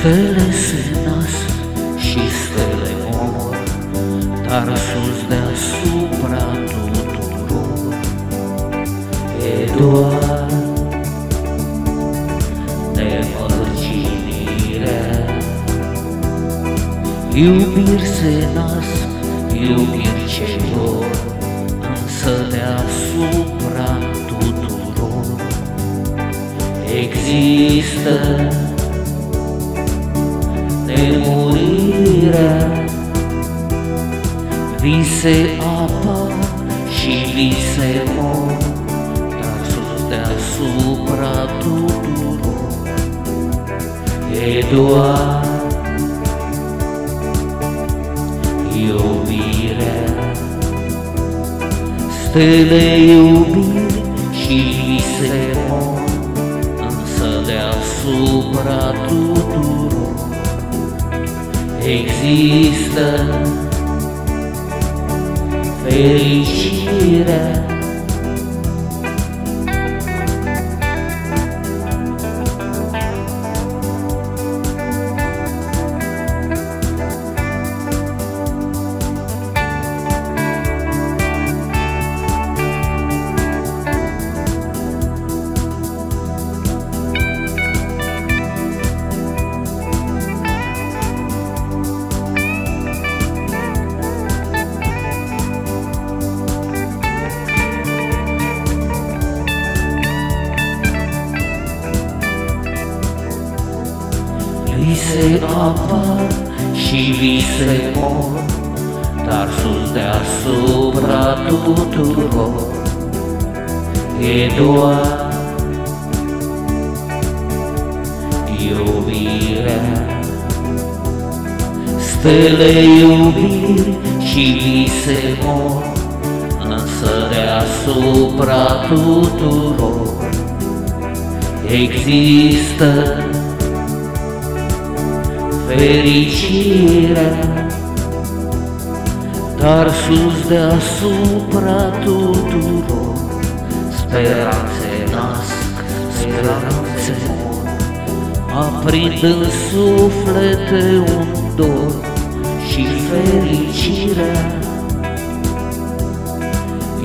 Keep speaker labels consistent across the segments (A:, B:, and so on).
A: Stele se nasc și stele mor, dar sus deasupra tuturor e doar nemărginirea. Iubiri se nasc, iubiri ce vor, însă deasupra tuturor există nemurirea. Vise apar și vise mor, dar sus deasupra tuturor e doar iubirea. Stele iubiri și vise mor, însă deasupra tuturor există fericirea. Vise apar și vise mor, dar sus deasupra tuturor e doar iubirea. Stele iubiri și vise mor, însă deasupra tuturor există fericirea. Dar sus deasupra tuturor speranțe nasc, speranțe mor, aprind în suflete un dor și fericirea.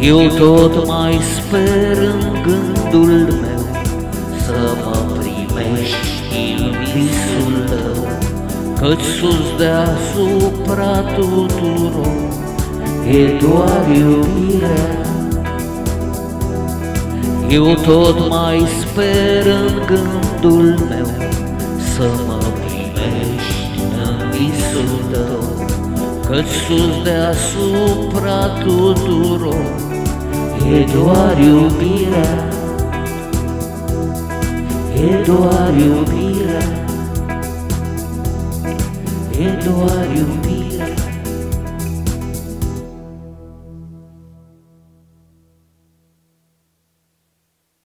A: Eu tot mai sper în gândul meu să mă primești în visul tău, căci sus deasupra tuturor e doar iubirea. Eu tot mai sper în gândul meu să mă primești în visul tău, căci sus deasupra tuturor e doar iubirea. E doar iubirea. E doar iubirea.